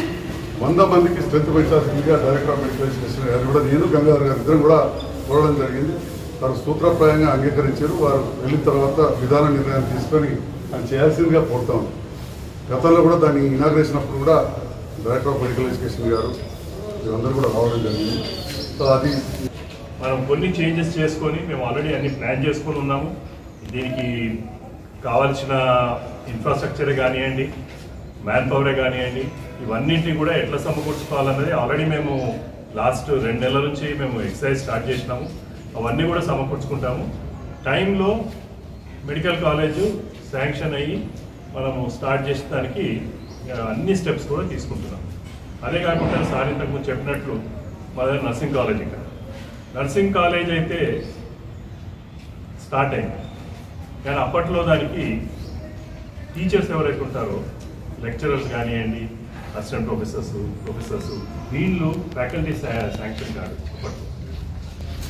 100 మందికి స్ట్రెంత్ పెంచాల్సిందిగా డైరెక్టర్ ఆఫ్ మెడికల్ ఎడ్యుకేషన్ గారు కూడా, నేను గంగాధర్ గారు ఇద్దరు కూడా కోరడం జరిగింది. వారు సూత్రప్రాయంగా అంగీకరించారు. వారు వెళ్ళిన తర్వాత విధాన నిర్ణయం తీసుకొని అది చేయాల్సిందిగా కోరుతాం. గతంలో కూడా దాన్ని ఇనాగ్రేషన్ అప్పుడు కూడా డైరెక్టర్ ఆఫ్ మెడికల్ ఎడ్యుకేషన్ గారు వీరందరూ కూడా రావడం జరిగింది. సో అది మనం కొన్ని చేంజెస్ చేసుకొని మేము ఆల్రెడీ అన్ని ప్లాన్ చేసుకొని ఉన్నాము. దీనికి కావాల్సిన ఇన్ఫ్రాస్ట్రక్చర్ కానివ్వండి, మ్యాన్ పవరే కానివ్వండి, ఇవన్నింటినీ కూడా ఎట్లా సమకూర్చుకోవాలన్నది ఆల్రెడీ మేము లాస్ట్ 2 నెలల నుంచి మేము ఎక్సర్సైజ్ స్టార్ట్ చేసినాము. అవన్నీ కూడా సమకూర్చుకుంటాము. టైంలో మెడికల్ కాలేజు శాంక్షన్ అయ్యి మనము స్టార్ట్ చేసేదానికి అన్ని స్టెప్స్ కూడా తీసుకుంటున్నాం. అదే కాకుండా సార్ ఇంతకుముందు చెప్పినట్లు మా దగ్గర నర్సింగ్ కాలేజ్, ఇక్కడ నర్సింగ్ కాలేజ్ అయితే స్టార్ట్ అయింది. కానీ అప్పట్లో దానికి టీచర్స్ ఎవరైతే ఉంటారో, లెక్చరర్స్ కానివ్వండి, అసిస్టెంట్ ప్రొఫెసర్స్ వీళ్ళు ఫ్యాకల్టీ శాంక్షన్ కాదు అప్పట్లో.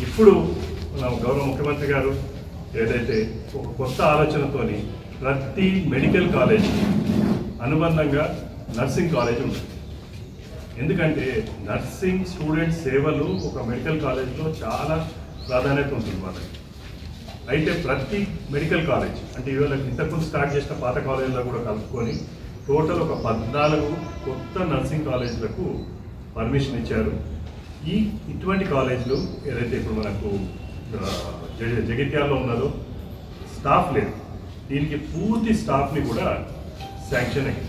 ఇప్పుడు మన గౌరవ ముఖ్యమంత్రి గారు ఏదైతే ఒక కొత్త ఆలోచనతోని ప్రతి మెడికల్ కాలేజ్ అనుబంధంగా నర్సింగ్ కాలేజ్ ఉంటుంది. ఎందుకంటే నర్సింగ్ స్టూడెంట్స్ సేవలు ఒక మెడికల్ కాలేజ్లో చాలా ప్రాధాన్యత ఉంటుంది వాళ్ళకి. అయితే ప్రతి మెడికల్ కాలేజ్ అంటే ఇవాళ ఇంతకుముందు స్టార్ట్ చేసిన పాత కాలేజీలో కూడా కలుపుకొని టోటల్ ఒక 14 కొత్త నర్సింగ్ కాలేజీలకు పర్మిషన్ ఇచ్చారు. ఇటువంటి కాలేజీలు ఏదైతే ఇప్పుడు మనకు జగిత్యాలలో ఉన్నదో స్టాఫ్ లేదు, దీనికి పూర్తి స్టాఫ్ని కూడా శాంక్షన్ అయ్యి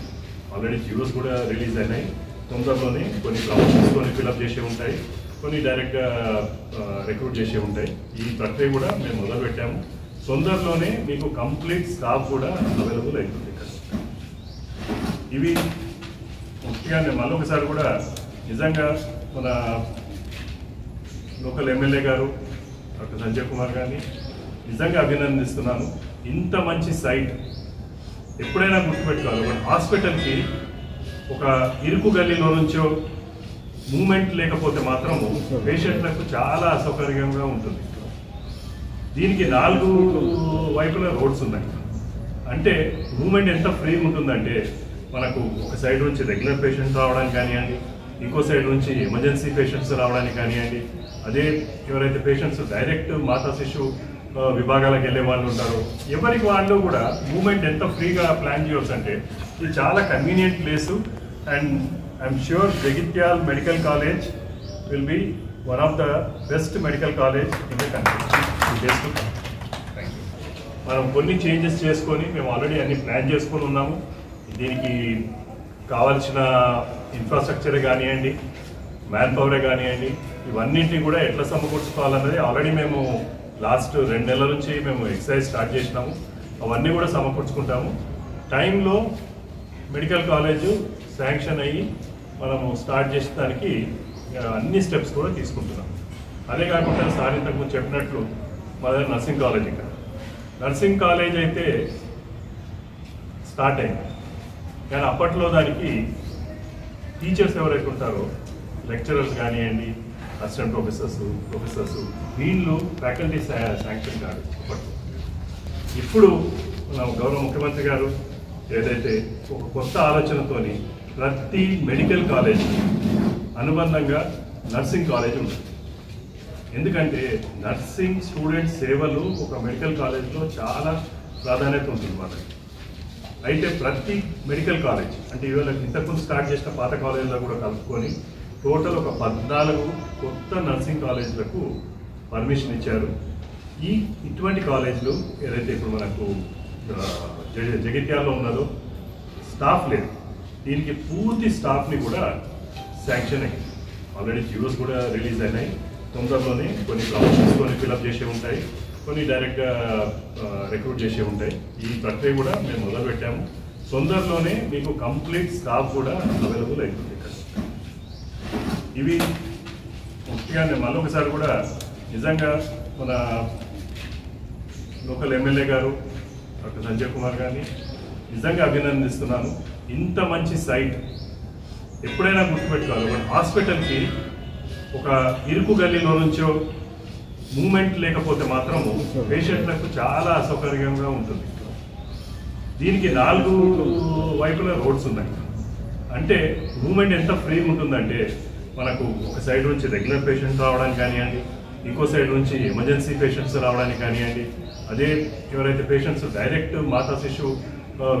ఆల్రెడీ జియోస్ కూడా రిలీజ్ అయినాయి. తొందరలోనే కొన్ని ప్రమోషన్స్ కొన్ని ఫిలప్ చేసే ఉంటాయి, కొన్ని డైరెక్ట్గా రిక్రూట్ చేసే ఉంటాయి. ఈ ప్రక్రియ కూడా మేము మొదలుపెట్టాము. తొందరలోనే మీకు కంప్లీట్ స్టాఫ్ కూడా అవైలబుల్ అవుతుంది ఇక్కడ. ఇవి ముఖ్యంగా నేను మళ్ళొకసారి కూడా నిజంగా మన లోకల్ ఎమ్మెల్యే గారు డాక్టర్ సంజయ్ కుమార్ గారిని నిజంగా అభినందిస్తున్నాను. ఇంత మంచి సైట్ ఎప్పుడైనా గుర్తుపెట్టుకోవాలి. ఒక హాస్పిటల్కి ఒక ఇరుకు గల్లీలో నుంచో మూమెంట్ లేకపోతే మాత్రము పేషెంట్లకు చాలా అసౌకర్యంగా ఉంటుంది. దీనికి 4 వైపుల రోడ్స్ ఉన్నాయి. అంటే మూమెంట్ ఎంత ఫ్రీగా ఉంటుందంటే మనకు ఒక సైడ్ నుంచి రెగ్యులర్ పేషెంట్స్ రావడానికి కానివ్వండి, ఇంకో సైడ్ నుంచి ఎమర్జెన్సీ పేషెంట్స్ రావడానికి కానివ్వండి, అదే ఎవరైతే పేషెంట్స్ డైరెక్ట్ మాతా శిశు విభాగాలకు వెళ్ళే వాళ్ళు ఉంటారో ఎవరికి వాళ్ళు కూడా మూమెంట్ ఎంత ఫ్రీగా ప్లాన్ చేయవచ్చు అంటే ఇది చాలా convenient place. And I'm sure Jagtial medical college will be one of the best medical college in the country. మనం కొన్ని చేంజెస్ చేసుకొని మేము ఆల్రెడీ అన్ని ప్లాన్ చేసుకొని ఉన్నాము. దీనికి కావాల్సిన ఇన్ఫ్రాస్ట్రక్చర్ కానివ్వండి, మ్యాన్ పవరే కానివ్వండి, ఇవన్నింటినీ కూడా ఎట్లా సమకూర్చుకోవాలన్నది ఆల్రెడీ మేము లాస్ట్ 2 నెలల నుంచి మేము ఎక్సర్సైజ్ స్టార్ట్ చేసినాము. అవన్నీ కూడా సమకూర్చుకుంటాము. టైంలో మెడికల్ కాలేజు శాంక్షన్ అయ్యి మనము స్టార్ట్ చేసేదానికి అన్ని స్టెప్స్ కూడా తీసుకుంటున్నాం. అదే కాకుండా సార్ ఇంతకుముందు చెప్పినట్లు మా దగ్గర నర్సింగ్ కాలేజ్, ఇక్కడ నర్సింగ్ కాలేజ్ అయితే స్టార్ట్ అయింది. కానీ అప్పట్లో దానికి టీచర్స్ ఎవరైతే ఉంటారో, లెక్చరర్స్ కానివ్వండి, అసిస్టెంట్ ప్రొఫెసర్స్ వీళ్ళు ఫ్యాకల్టీ శాంక్షన్ కాదు అప్పట్లో. ఇప్పుడు మన గౌరవ ముఖ్యమంత్రి గారు ఏదైతే ఒక కొత్త ఆలోచనతోని ప్రతి మెడికల్ కాలేజ్ అనుబంధంగా నర్సింగ్ కాలేజ్ ఉంటుంది. ఎందుకంటే నర్సింగ్ స్టూడెంట్స్ సేవలు ఒక మెడికల్ కాలేజ్లో చాలా ప్రాధాన్యత ఉంటుంది వాళ్ళకి. అయితే ప్రతి మెడికల్ కాలేజ్ అంటే ఇవాళ ఇంతకుముందు స్టార్ట్ చేసిన పాత కాలేజీలో కూడా కలుపుకొని టోటల్ ఒక 14 కొత్త నర్సింగ్ కాలేజీలకు పర్మిషన్ ఇచ్చారు. ఇటువంటి కాలేజీలు ఏదైతే ఇప్పుడు మనకు జగిత్యాలలో ఉన్నదో స్టాఫ్ లేదు, దీనికి పూర్తి స్టాఫ్ని కూడా శాంక్షన్ అయ్యి ఆల్రెడీ జియోస్ కూడా రిలీజ్ అయినాయి. తొందరలోనే కొన్ని ప్రమోషన్స్ కొన్ని ఫిలప్ చేసే ఉంటాయి, కొన్ని డైరెక్ట్గా రిక్రూట్ చేసే ఉంటాయి. ఈ ప్రక్రియ కూడా మేము మొదలుపెట్టాము. తొందరలోనే మీకు కంప్లీట్ స్టాఫ్ కూడా అవైలబుల్ అవుతుంది ఇక్కడ. ఇవి ముఖ్యంగా నేను మళ్ళొకసారి కూడా నిజంగా మన లోకల్ ఎమ్మెల్యే గారు డాక్టర్ సంజయ్ కుమార్ గారిని నిజంగా అభినందిస్తున్నాను. ఇంత మంచి సైట్ ఎప్పుడైనా గుర్తుపెట్టుకోవాలి. ఒక హాస్పిటల్కి ఒక ఇరుకు గల్లీలో నుంచో మూమెంట్ లేకపోతే మాత్రము పేషెంట్లకు చాలా అసౌకర్యంగా ఉంటుంది. దీనికి 4 వైపుల రోడ్స్ ఉన్నాయి. అంటే మూమెంట్ ఎంత ఫ్రీగా ఉంటుందంటే మనకు ఒక సైడ్ నుంచి రెగ్యులర్ పేషెంట్స్ రావడానికి కానివ్వండి, ఇంకో సైడ్ నుంచి ఎమర్జెన్సీ పేషెంట్స్ రావడానికి కానివ్వండి, అదే ఎవరైతే పేషెంట్స్ డైరెక్ట్ మాతా శిశు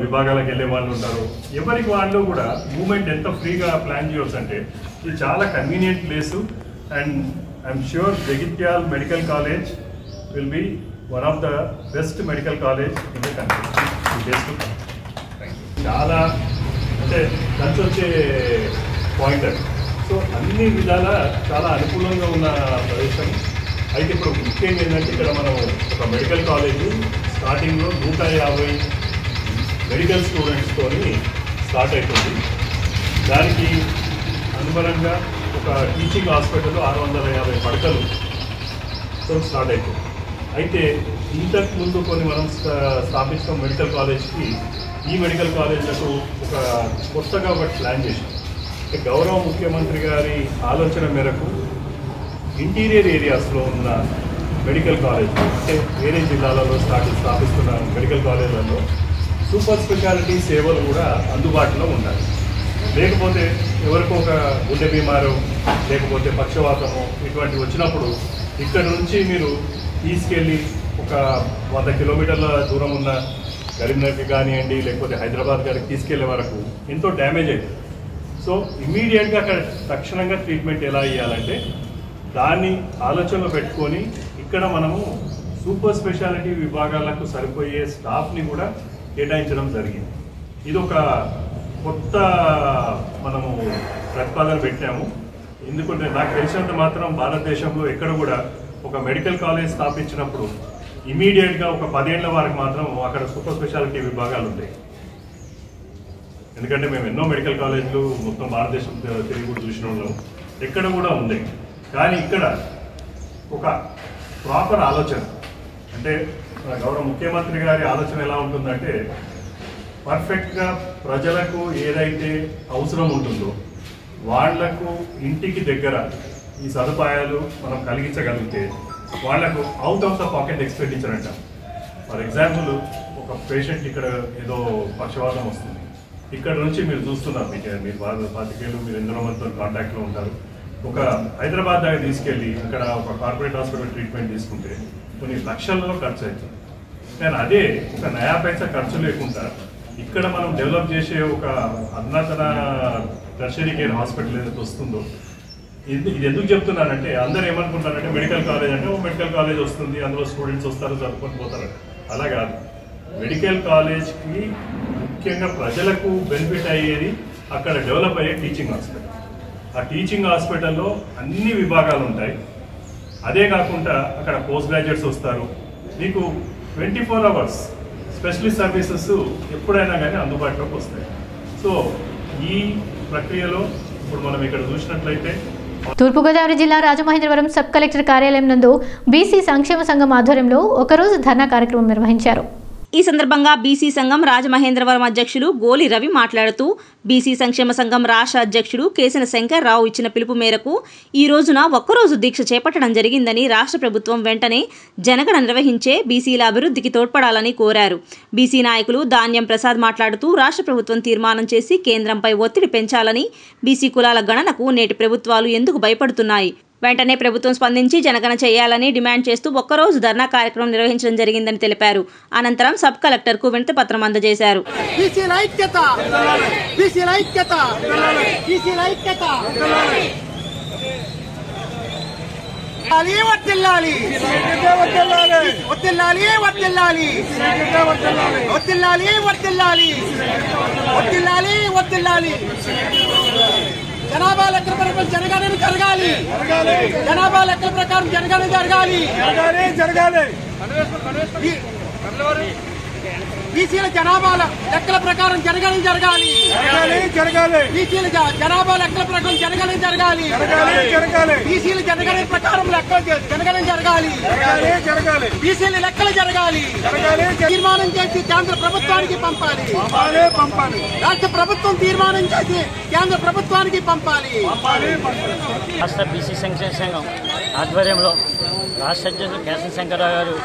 విభాగాలకు వెళ్ళే వాళ్ళు ఉంటారో ఎవరికి వాళ్ళు కూడా మూమెంట్ ఎంత ఫ్రీగా ప్లాన్ చేయవచ్చు అంటే ఇది చాలా convenient place. And I'm sure Jagtial medical college will be one of the best medical college in the country. చేసుకుంటాం. చాలా అంటే కలిసి వచ్చే పాయింట్ అది. సో అన్ని విధాల చాలా అనుకూలంగా ఉన్న ప్రదేశం. అయితే ఇప్పుడు ముఖ్యంగా ఏంటంటే ఇక్కడ మనం ఒక మెడికల్ కాలేజ్ స్టార్టింగ్లో 150 మెడికల్ స్టూడెంట్స్తో స్టార్ట్ అవుతుంది. దానికి అనుగుణంగా ఒక టీచింగ్ హాస్పిటల్ 650 పడకలతో స్టార్ట్ అవుతుంది. అయితే ఇంతకు ముందు కొన్ని మనం స్థాపించిన మెడికల్ కాలేజ్కి ఈ మెడికల్ కాలేజ్లకు ఒక కొత్తగా ఒకటి ప్లాన్ చేశాం. గౌరవ ముఖ్యమంత్రి గారి ఆలోచన మేరకు ఇంటీరియర్ ఏరియాస్లో ఉన్న మెడికల్ కాలేజ్ అంటే వేరే జిల్లాలలో స్థాపిస్తున్న మెడికల్ కాలేజీలలో సూపర్ స్పెషాలిటీ సేవలు కూడా అందుబాటులో ఉండాలి. లేకపోతే ఎవరికో ఒక గుండె బీమారు లేకపోతే పక్షవాతము ఇటువంటివి వచ్చినప్పుడు ఇక్కడ నుంచి మీరు తీసుకెళ్ళి ఒక 100 కిలోమీటర్ల దూరం ఉన్న కరీంనగర్కి కానివ్వండి లేకపోతే హైదరాబాద్ గారికి తీసుకెళ్లే వరకు ఎంతో డ్యామేజ్ అవుతుంది. సో ఇమ్మీడియట్గా అక్కడ తక్షణంగా ట్రీట్మెంట్ ఎలా ఇవ్వాలంటే దాన్ని ఆలోచనలో పెట్టుకొని ఇక్కడ మనము సూపర్ స్పెషాలిటీ విభాగాలకు సరిపోయే స్టాఫ్ని కూడా కేటాయించడం జరిగింది. ఇది ఒక కొత్త మనము ప్రతిపాదన పెట్టాము. ఎందుకంటే నాకు తెలిసినంత మాత్రం భారతదేశంలో ఎక్కడ కూడా ఒక మెడికల్ కాలేజ్ స్థాపించినప్పుడు ఇమీడియట్గా ఒక 10 ఏళ్ల వరకు మాత్రం అక్కడ సూపర్ స్పెషాలిటీ విభాగాలు ఉంటాయి. ఎందుకంటే మేము ఎన్నో మెడికల్ కాలేజీలు మొత్తం భారతదేశం తిరిగి కూడా చూసిన వాళ్ళం, ఎక్కడ కూడా ఉంది. కానీ ఇక్కడ ఒక ప్రాపర్ ఆలోచన అంటే గౌరవ ముఖ్యమంత్రి గారి ఆలోచన ఎలా ఉంటుందంటే పర్ఫెక్ట్గా ప్రజలకు ఏదైతే అవసరం ఉంటుందో వాళ్లకు ఇంటికి దగ్గర ఈ సదుపాయాలు మనం కలిగించగలిగితే వాళ్లకు out of the pocket expenditure అంటాం. ఫర్ ఎగ్జాంపుల్ ఒక పేషెంట్ ఇక్కడ ఏదో పక్షవాతం వస్తుంది, ఇక్కడ నుంచి మీరు చూస్తున్నారు, మీరు 25 ఏళ్ళు మీరు ఎందరో మందితో కాంటాక్ట్లో ఉంటారు. ఒక హైదరాబాద్ దాకా తీసుకెళ్ళి అక్కడ ఒక కార్పొరేట్ హాస్పిటల్ ట్రీట్మెంట్ తీసుకుంటే కొన్ని లక్షల్లో ఖర్చు అవుతుంది. కానీ అదే ఒక నయా పైసా ఖర్చు లేకుండా ఇక్కడ మనం డెవలప్ చేసే ఒక అధునాతన టెర్షరీ కేర్ హాస్పిటల్ ఏదైతే వస్తుందో ఇది ఎందుకు చెప్తున్నానంటే అందరూ ఏమనుకుంటారంటే మెడికల్ కాలేజ్ అంటే మెడికల్ కాలేజ్ వస్తుంది, అందులో స్టూడెంట్స్ వస్తారు చదువుకొని పోతారు. అలా కాదు. మెడికల్ కాలేజ్కి ముఖ్యంగా ప్రజలకు బెనిఫిట్ అయ్యేది అక్కడ డెవలప్ అయ్యే టీచింగ్ హాస్పిటల్. ఆ టీచింగ్ హాస్పిటల్లో అన్ని విభాగాలు ఉంటాయి. అదే కాకుండా అక్కడ పోస్ట్ గ్రాడ్యుయేట్స్ వస్తారు. మీకు 24 hours స్పెషలిస్ట్ సర్వీసెస్ ఎప్పుడైనా కానీ అందుబాటులోకి వస్తాయి. సో ఈ ప్రక్రియలో ఇప్పుడు మనం ఇక్కడ చూసినట్లయితే తూర్పుగోదావరి జిల్లా రాజమహేంద్రవరం సబ్ కలెక్టర్ కార్యాలయం నందు బీసీ సంక్షేమ సంఘం ఆధ్వర్యంలో ఒకరోజు ధర్నా కార్యక్రమం నిర్వహించారు. ఈ సందర్భంగా బీసీ సంఘం రాజమహేంద్రవరం అధ్యక్షులు గోలి రవి మాట్లాడుతూ బీసీ సంక్షేమ సంఘం రాష్ట్ర అధ్యక్షుడు కేసన శంకర్రావు ఇచ్చిన పిలుపు మేరకు ఈ రోజున ఒక్కరోజు దీక్ష చేపట్టడం జరిగిందని, రాష్ట్ర ప్రభుత్వం వెంటనే జనగణ నిర్వహించే బీసీల అభివృద్ధికి తోడ్పడాలని కోరారు. బీసీ నాయకులు ధాన్యం ప్రసాద్ మాట్లాడుతూ రాష్ట్ర ప్రభుత్వం తీర్మానం చేసి కేంద్రంపై ఒత్తిడి పెంచాలని, బీసీ కులాల గణనకు నేటి ప్రభుత్వాలు ఎందుకు భయపడుతున్నాయి, వెంటనే ప్రభుత్వం స్పందించి జనగణన చేయాలని డిమాండ్ చేస్తూ ఒక్కరోజు ధర్నా కార్యక్రమం నిర్వహించడం జరిగిందని తెలిపారు. అనంతరం సబ్ కలెక్టర్కు వినతి పత్రం అందజేశారు. జనాభా లెక్కల ప్రకారం జనగణన జరగాలి. జనాభా లెక్కల ప్రకారం జనగణన జరగాలి. బీసీల జనాభా లెక్కల ప్రకారం జనగణన జరగాలి. బీసీల జనాభా లెక్కల ప్రకారం జనగణన జరగాలి. బీసీల జనగణన ప్రకారం జనగణన జరగాలి. బీసీల లెక్కలు జరగాలి. తీర్మానం చేసి కేంద్ర ప్రభుత్వానికి పంపాలి. రాష్ట్ర ప్రభుత్వం తీర్మానం చేసి కేంద్ర ప్రభుత్వానికి పంపాలి. రాష్ట్ర బీసీ సంక్షేమ సంఘం ఆధ్వర్యంలో రాష్ట్ర అధ్యక్షులు కేసన శంకర్రావు గారు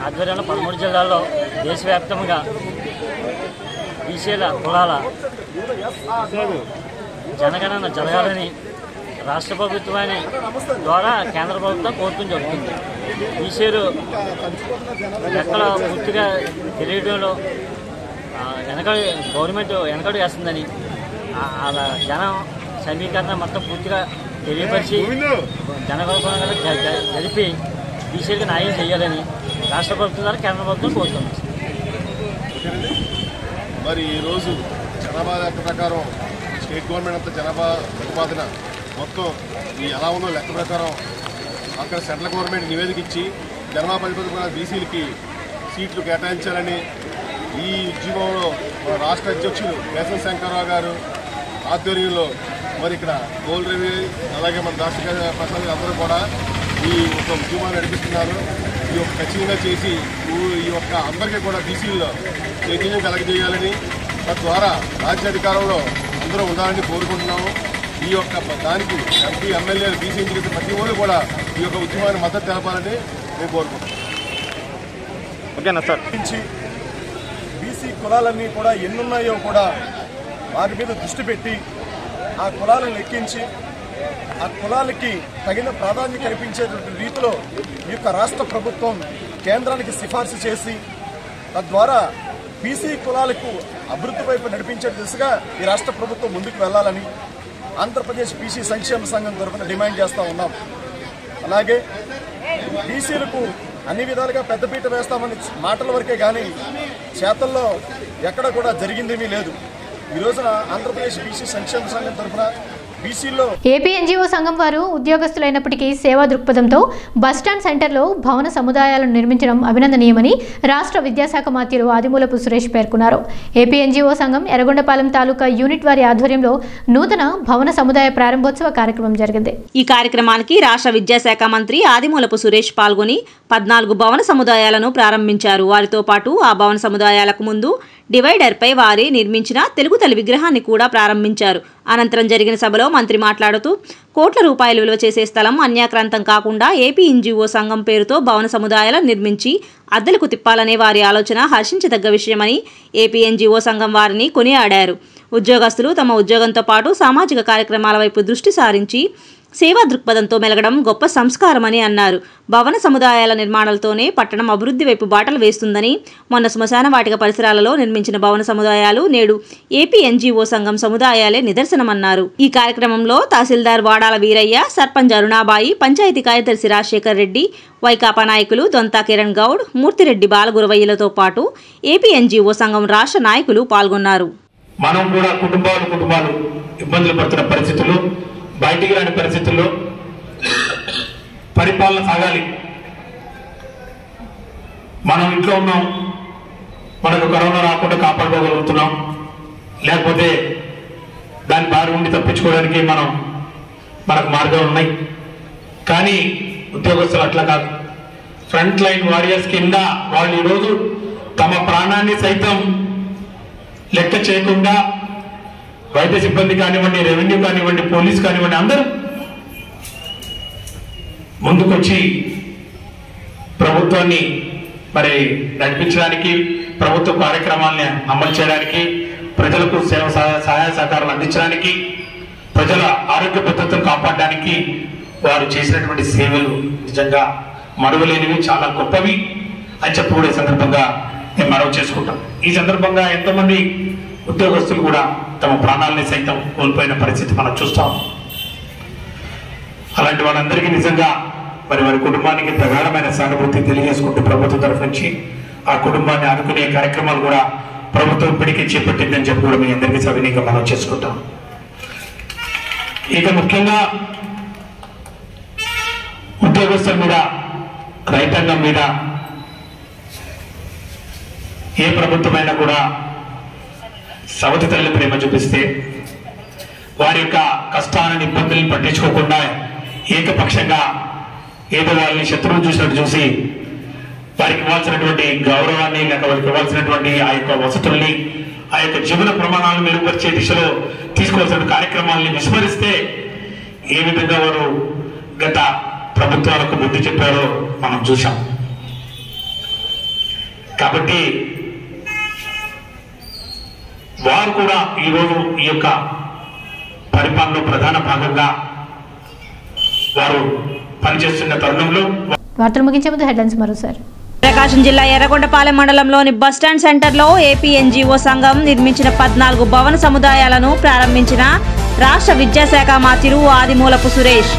ఆధ్వర్యంలో 13 జిల్లాల్లో దేశవ్యాప్తంగా బీసీల కులాల జనగణన జరగాలని రాష్ట్ర ప్రభుత్వాన్ని ద్వారా కేంద్ర ప్రభుత్వం కోరుతూ జరుగుతుంది. బీసీలు ఎక్కడ పూర్తిగా తెలియడంలో గవర్నమెంట్ వెనకడు వేస్తుందని అలా జనం సమీకరణ మొత్తం పూర్తిగా తెలియపరిచి జనగణన జరిపి బీసీలకు న్యాయం చేయాలని రాష్ట్ర ప్రభుత్వం ద్వారా కేంద్ర ప్రభుత్వం కోరుతుంది. మరి ఈరోజు జనాభా లెక్క ప్రకారం స్టేట్ గవర్నమెంట్ అంతా జనాభా ప్రతిపాదన మొత్తం ఈ ఎలా ఉందో లెక్క ప్రకారం అక్కడ సెంట్రల్ గవర్నమెంట్ నివేదిక ఇచ్చి జనాభా ప్రతిపాదన బీసీలకి సీట్లు కేటాయించాలని ఈ ఉద్యమంలో మన రాష్ట్ర అధ్యక్షులు కేశవ శంకర్రావు గారు ఆధ్వర్యంలో మరి ఇక్కడ గోల్ రవి అలాగే మన డాక్టర్ ప్రసాద్ అందరూ కూడా ఈ ఒక ఉద్యమాన్ని నడిపిస్తున్నారు. ఈ యొక్క ఖచ్చితంగా చేసి ఈ యొక్క అందరికీ కూడా బీసీల్లో చైతన్యం కలగజేయాలని తద్వారా రాజ్యాధికారంలో అందరూ ఉండాలని కోరుకుంటున్నాము. ఈ యొక్క దానికి ఎంపీ ఎమ్మెల్యేలు బీసీ ఎన్నికలు ప్రతి ఒక్కరు కూడా ఈ యొక్క ఉద్యమాన్ని మద్దతు తెలపాలని మేము కోరుకుంటున్నాం. ఓకేనా సార్? బీసీ కులాలన్నీ కూడా ఎన్నున్నాయో కూడా వాటి మీద దృష్టి పెట్టి ఆ కులాలను లెక్కించి ఆ కులాలకి తగిన ప్రాధాన్యత కల్పించేటువంటి రీతిలో ఈ యొక్క రాష్ట్ర ప్రభుత్వం కేంద్రానికి సిఫార్సు చేసి తద్వారా బీసీ కులాలకు అభివృద్ధి వైపు నడిపించే దిశగా ఈ రాష్ట్ర ప్రభుత్వం ముందుకు వెళ్లాలని ఆంధ్రప్రదేశ్ బీసీ సంక్షేమ సంఘం తరఫున డిమాండ్ చేస్తూ ఉన్నాం. అలాగే బీసీలకు అన్ని విధాలుగా పెద్దపీట వేస్తామని మాటల వరకే కానీ చేతల్లో ఎక్కడ కూడా జరిగిందేమీ లేదు. ఈ రోజున ఆంధ్రప్రదేశ్ బీసీ సంక్షేమ సంఘం తరఫున ఏపీ ఎన్జీఓ సంఘం వారు ఉద్యోగస్తులైనప్పటికీ సేవా దృక్పథంతో బస్టాండ్ సెంటర్లో భవన సముదాయాలను నిర్మించడం అభినందనీయమని రాష్ట్ర విద్యాశాఖ మంత్రి ఆదిమూలపు సురేష్ పేర్కొన్నారు. ఏపీ ఎన్జీఓ సంఘం ఎర్రగొండపాలెం తాలూకా యూనిట్ వారి ఆధ్వర్యంలో నూతన భవన సముదాయ ప్రారంభోత్సవ కార్యక్రమం జరిగింది. ఈ కార్యక్రమానికి రాష్ట్ర విద్యాశాఖ మంత్రి ఆదిమూలపు సురేష్ పాల్గొని 14 భవన సముదాయాలను ప్రారంభించారు. వారితో పాటు ఆ భవన సముదాయాలకు ముందు డివైడర్పై వారి నిర్మించిన తెలుగు తల్లి విగ్రహాన్ని కూడా ప్రారంభించారు. అనంతరం జరిగిన సభలో మంత్రి మాట్లాడుతూ కోట్ల రూపాయలు విలువ చేసే స్థలం అన్యాక్రాంతం కాకుండా ఏపీ ఎన్జీఓ సంఘం పేరుతో భవన సముదాయాలను నిర్మించి అద్దెలకు తిప్పాలనే వారి ఆలోచన హర్షించదగ్గ విషయమని ఏపీ ఎన్జీఓ సంఘం వారిని కొనియాడారు. ఉద్యోగస్తులు తమ ఉద్యోగంతో పాటు సామాజిక కార్యక్రమాల వైపు దృష్టి సారించి సేవా దృక్పథంతో మెలగడం గొప్ప సంస్కారమని అన్నారు. భవన సముదాయాల నిర్మాణాలతోనే పట్టణం అభివృద్ధి వైపు బాటలు వేస్తుందని, మొన్న శ్మశాన వాటిక పరిసరాలలో నిర్మించిన భవన సముదాయాలు నేడు ఏపీ ఎన్జీఓ సంఘం సముదాయాలే నిదర్శనమన్నారు. ఈ కార్యక్రమంలో తహసీల్దార్ వాడాల వీరయ్య, సర్పంచ్ అరుణాబాయి, పంచాయతీ కార్యదర్శి రాజశేఖర్ రెడ్డి, వైకాపా నాయకులు దొంతా కిరణ్ గౌడ్, మూర్తిరెడ్డి బాలగురవయ్యలతో పాటు ఏపీ ఎన్జీఓ సంఘం రాష్ట్ర నాయకులు పాల్గొన్నారు. మనం కూడా కుటుంబాలు ఇబ్బందులు పడుతున్న పరిస్థితుల్లో, బయటికి రాని పరిస్థితుల్లో పరిపాలన సాగాలి. మనం ఇంట్లో ఉన్నాం, మనకు కరోనా రాకుండా కాపాడుకోగలుగుతున్నాం, లేకపోతే దాని బారి నుండి తప్పించుకోవడానికి మనకు మార్గాలు ఉన్నాయి. కానీ ఉద్యోగస్తులు అట్లా కాదు. ఫ్రంట్ లైన్ వారియర్స్ కింద వాళ్ళు ఈరోజు తమ ప్రాణాన్ని సైతం లెక్క చేయకుండా వైద్య సిబ్బంది కానివ్వండి, రెవెన్యూ కానివ్వండి, పోలీస్ కానివ్వండి, అందరూ ముందుకొచ్చి ప్రభుత్వాన్ని మరి నడిపించడానికి, ప్రభుత్వ కార్యక్రమాల్ని అమలు చేయడానికి, ప్రజలకు సహాయ సహకారాలు అందించడానికి, ప్రజల ఆరోగ్య భద్రతను కాపాడడానికి వారు చేసినటువంటి సేవలు నిజంగా మరువలేనివి, చాలా గొప్పవి అని చెప్పి కూడా ఈ సందర్భంగా మేము మనవి చేసుకుంటాం. ఈ సందర్భంగా ఎంతోమంది ఉద్యోగస్తులు కూడా తమ ప్రాణాలని సైతం కోల్పోయిన పరిస్థితి మనం చూస్తాం. అలాంటి వాళ్ళందరికీ నిజంగా వారి కుటుంబానికి ప్రగాఢమైన సానుభూతి తెలియజేసుకుంటూ ప్రభుత్వం తరఫు నుంచి ఆ కుటుంబాన్ని ఆదుకునే కార్యక్రమాలు కూడా ప్రభుత్వం ఇప్పటికీ చేపట్టిందని చెప్పి కూడా మీ అందరికీ సవినీయంగా మనం చేసుకుంటాం. ఇక ముఖ్యంగా ఉద్యోగస్తుల మీద, రైతాంగం మీద ఏ ప్రభుత్వమైనా కూడా సవతి తల్లి ప్రేమ చూపిస్తే, వారి యొక్క కష్టాలను, ఇబ్బందులను పట్టించుకోకుండా ఏకపక్షంగా ఏదో వాళ్ళని శత్రువులు చూసినట్టు చూసి వారికి ఇవ్వాల్సినటువంటి గౌరవాన్ని, లేక వారికి ఇవ్వాల్సినటువంటి ఆ యొక్క వసతుల్ని, ఆ యొక్క జీవన ప్రమాణాలను మెరుగుపరిచే దిశలో తీసుకోవాల్సిన కార్యక్రమాలని విస్మరిస్తే ఏ విధంగా వారు గత ప్రభుత్వాలకు బుద్ధి చెప్పారో మనం చూసాం. కాబట్టి వారు కూడా ఈరోజు ఈ యొక్క పరిపాలనలో ప్రధాన భాగంగా వారు పనిచేస్తున్న తరుణంలో. వార్తలు ముగించే ముందు హెడ్లైన్స్ మరోసారి. ప్రకాశం జిల్లా ఎర్రగొండపాలెం మండలంలోని బస్టాండ్ సెంటర్లో ఏపీ ఎన్జీఓ సంఘం నిర్మించిన 14 భవన సముదాయాలను ప్రారంభించిన రాష్ట్ర విద్యాశాఖ మంత్రి ఆదిమూలపు సురేష్.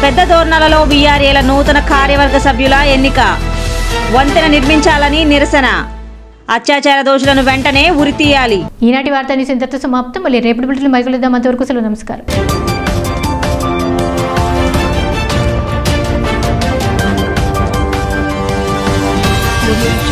పెద్ద దోర్నలలో వీఆర్ఏల నూతన కార్యవర్గ సభ్యుల ఎన్నిక. వంతెన నిర్మించాలని నిరసన. అత్యాచార దోషులను వెంటనే ఉరితీయాలి. ఈనాటి వార్తా న్యూస్ ఇంతటితో సమాప్తం. మళ్ళీ రేపటి బులెటిన్లో మళ్ళీ అంతవరకు సెలవు. నమస్కారం.